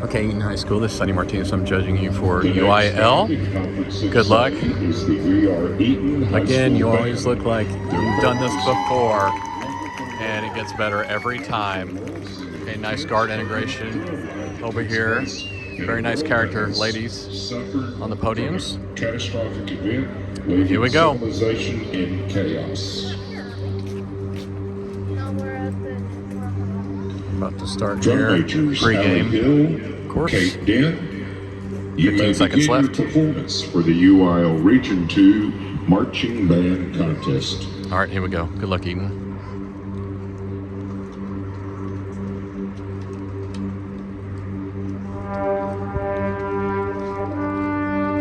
Okay, Eaton High School, this is Sonny Martinez. I'm judging you for UIL. Good luck. Again, you always look like you've done this before, and it gets better every time. Okay, nice guard integration over here. Very nice character, ladies, on the podiums. Catastrophic event. Here we go. In chaos. About to start here. Pre-game, of course. 15 seconds left. Performance for the UIL Region 2 Marching Band Contest. All right, here we go. Good luck, Eaton.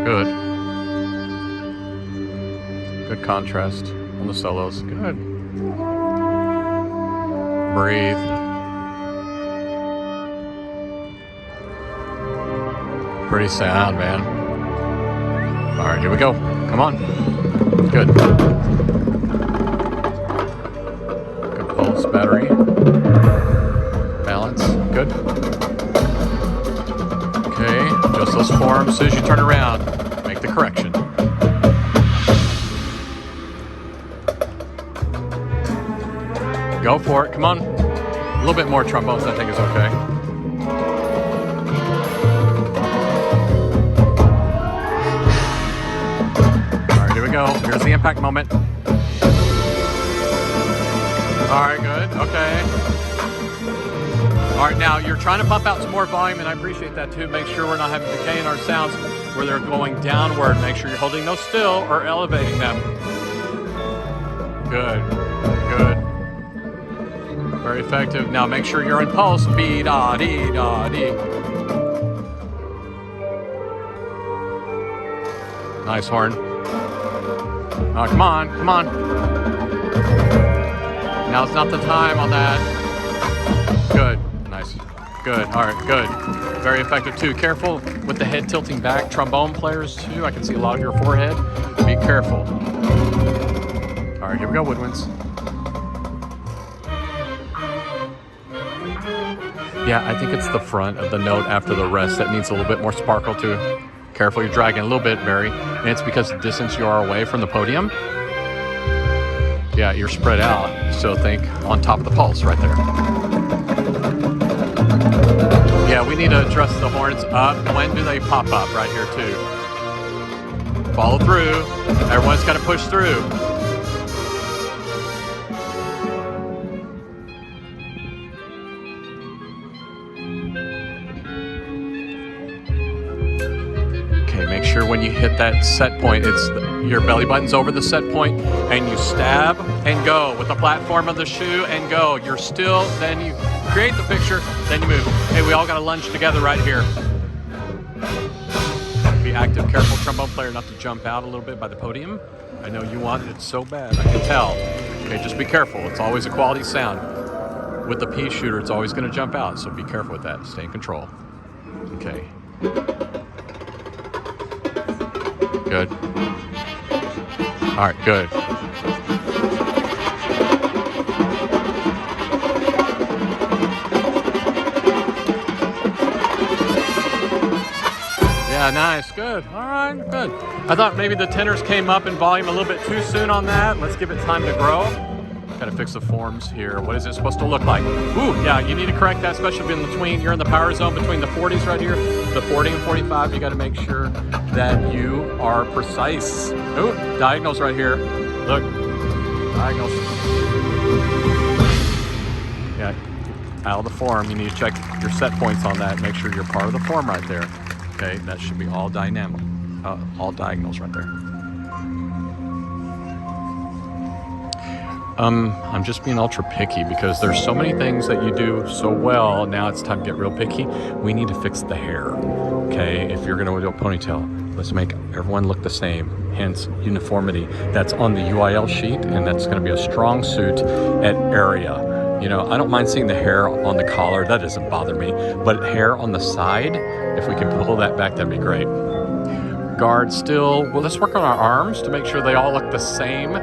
Good. Good contrast on the solos. Good. Breathe. Pretty sound, man. All right, here we go. Come on. Good. Good pulse, battery. Balance. Good. Okay, adjust those forms. As soon as you turn around, make the correction. Go for it. Come on. A little bit more trombones, I think is okay. Here's the impact moment. All right, good. Okay. All right, now you're trying to pump out some more volume, and I appreciate that too. Make sure we're not having decay in our sounds where they're going downward. Make sure you're holding those still or elevating them. Good. Good. Very effective. Now make sure you're in pulse. B-da-dee-da-dee. Nice horn. Oh, come on, come on. Now's not the time on that. Good, nice, good, all right, good. Very effective too. Careful with the head tilting back. Trombone players too, I can see a lot of your forehead. Be careful. All right, here we go, woodwinds. Yeah, I think it's the front of the note after the rest that needs a little bit more sparkle too. Careful, you're dragging a little bit, Barry. And it's because the distance you are away from the podium. Yeah, you're spread out. So think on top of the pulse right there. Yeah, we need to address the horns up. When do they pop up? Right here too. Follow through. Everyone's got to push through. Make sure when you hit that set point, your belly button's over the set point, and you stab and go with the platform of the shoe and go. You're still, then you create the picture, then you move. Hey, we all got to lunge together right here. Be active, careful, trombone player, not to jump out a little bit by the podium. I know you want it so bad, I can tell. Okay, just be careful. It's always a quality sound. With the pea shooter, it's always going to jump out, so be careful with that. Stay in control. Okay. Good. All right, good. Yeah, nice, good. All right, good. I thought maybe the tenors came up in volume a little bit too soon on that. Let's give it time to grow. Gotta fix the forms here. What is it supposed to look like? Ooh, yeah, you need to correct that, especially in between. You're in the power zone between the 40s right here, the 40 and 45. You gotta make sure that you are precise. Ooh, diagonals right here. Look, diagonals. Yeah, out of the form. You need to check your set points on that. Make sure you're part of the form right there. Okay, that should be all dynamic, all diagonals right there. I'm just being ultra picky because there's so many things that you do so well. Now it's time to get real picky. We need to fix the hair. Okay, if you're going to do a ponytail, let's make everyone look the same. Hence uniformity. That's on the UIL sheet, and that's going to be a strong suit at area. You know, I don't mind seeing the hair on the collar. That doesn't bother me. But hair on the side, if we can pull that back, that'd be great. Guard still. Well, let's work on our arms to make sure they all look the same.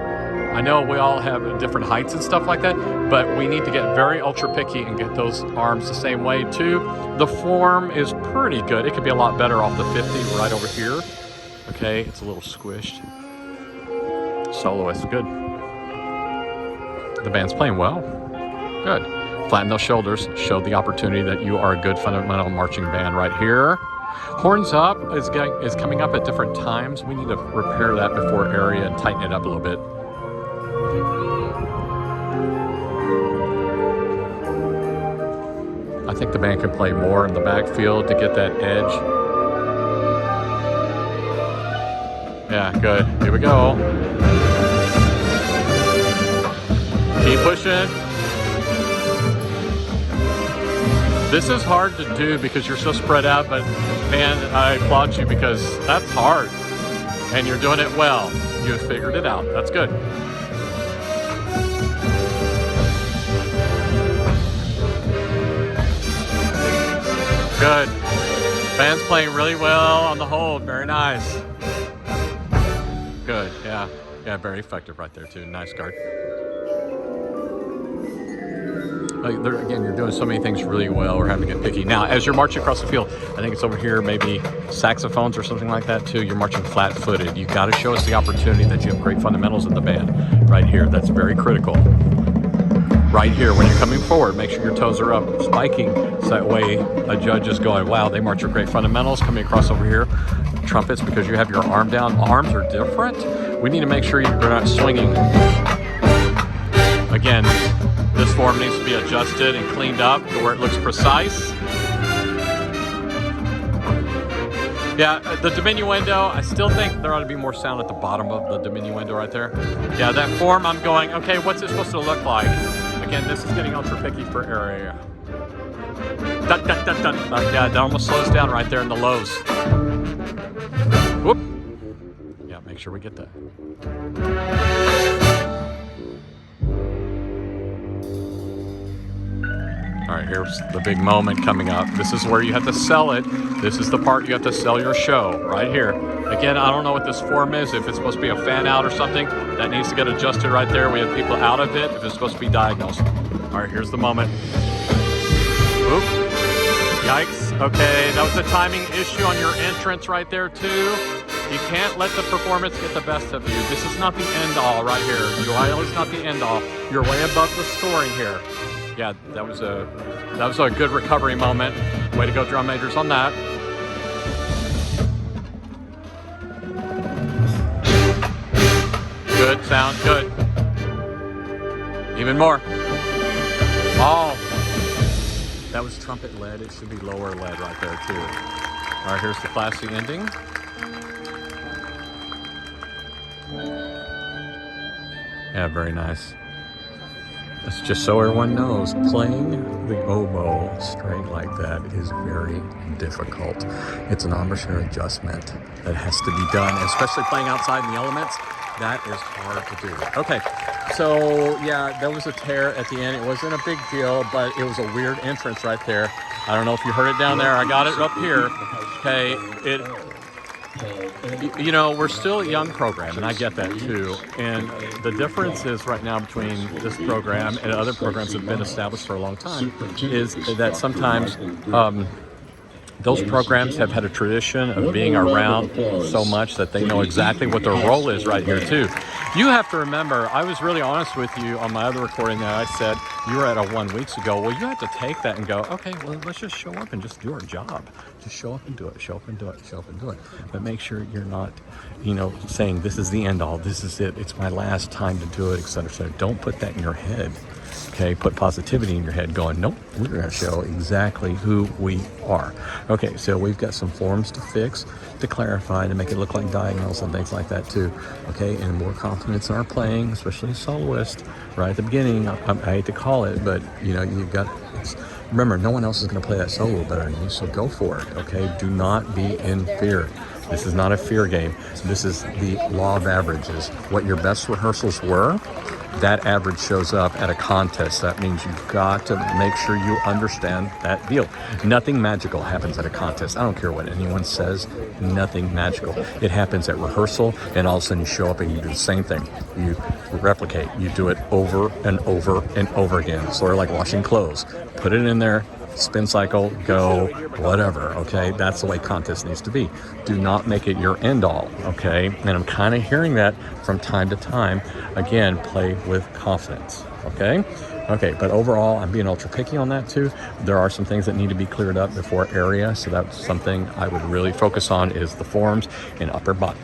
I know we all have different heights and stuff like that, but we need to get very ultra picky and get those arms the same way too. The form is pretty good. It could be a lot better off the 50 right over here. Okay, it's a little squished. Soloist, good. The band's playing well. Good. Flatten those shoulders. Show the opportunity that you are a good fundamental marching band right here. Horns up is coming up at different times. We need to repair that before area and tighten it up a little bit. I think the band could play more in the backfield to get that edge. Yeah, good. Here we go. Keep pushing. This is hard to do because you're so spread out, but man, I applaud you because that's hard. And you're doing it well. You figured it out. That's good. Good. Band's playing really well on the hold. Very nice. Good. Yeah. Yeah, very effective right there too. Nice guard. Again, you're doing so many things really well. We're having to get picky. Now, as you're marching across the field, I think it's over here, maybe saxophones or something like that too. You're marching flat-footed. You got to show us the opportunity that you have great fundamentals in the band right here. That's very critical. Right here, when you're coming forward, make sure your toes are up, spiking, so that way a judge is going, wow, they march with great fundamentals. Coming across over here, trumpets, because you have your arm down. Arms are different. We need to make sure you're not swinging. Again, this form needs to be adjusted and cleaned up to where it looks precise. Yeah, the diminuendo, I still think there ought to be more sound at the bottom of the diminuendo right there. Yeah, that form, I'm going, okay, what's it supposed to look like? Again, this is getting ultra picky for area. Dun, dun, dun, dun. Yeah, that almost slows down right there in the lows. Whoop. Yeah, make sure we get that. All right, here's the big moment coming up. This is where you have to sell it. This is the part you have to sell your show, right here. Again, I don't know what this form is. If it's supposed to be a fan out or something, that needs to get adjusted right there. We have people out of it if it's supposed to be diagnosed. All right, here's the moment. Oop. Yikes. Okay, that was a timing issue on your entrance right there, too. You can't let the performance get the best of you. This is not the end all right here. UIL is not the end all. You're way above the scoring here. Yeah, that was a good recovery moment. Way to go, drum majors, on that. Good sound, good. Even more. Oh, that was trumpet lead. It should be lower lead right there too. All right, here's the classy ending. Yeah, very nice. That's just so everyone knows, playing the oboe straight like that is very difficult. It's an embouchure adjustment that has to be done, especially playing outside in the elements. That is hard to do. Okay, so yeah, there was a tear at the end. It wasn't a big deal, but it was a weird entrance right there. I don't know if you heard it down there. I got it up here. Okay, you know, we're still a young program, and I get that too. And the difference is right now between this program and other programs that have been established for a long time is that sometimes those programs have had a tradition of being around so much that they know exactly what their role is right here too. You have to remember, I was really honest with you on my other recording that I said, you were at a 1 week ago. Well, you have to take that and go, okay, well, let's just show up and just do our job. Just show up and do it, show up and do it, show up and do it. But make sure you're not, you know, saying this is the end all, this is it, it's my last time to do it, etc. So don't put that in your head. Okay, put positivity in your head going, nope, we're going to show exactly who we are. Okay, so we've got some forms to fix, to clarify, to make it look like diagonals and things like that too. Okay, and more confidence in our playing, especially a soloist, right at the beginning. I hate to call it, but you know, you've got, remember, no one else is going to play that solo better than you, so go for it, okay? Do not be in fear. This is not a fear game. This is the law of averages. What your best rehearsals were, that average shows up at a contest. That means you've got to make sure you understand that deal. Nothing magical happens at a contest. I don't care what anyone says, nothing magical. It happens at rehearsal, and all of a sudden you show up and you do the same thing. You replicate, you do it over and over and over again. Sort of like washing clothes. Put it in there, spin cycle, go, whatever, okay? That's the way contest needs to be. Do not make it your end all, okay? And I'm kind of hearing that from time to time. Again, play with confidence, okay? Okay, but overall, I'm being ultra picky on that too. There are some things that need to be cleared up before area, so that's something I would really focus on is the forms and upper body.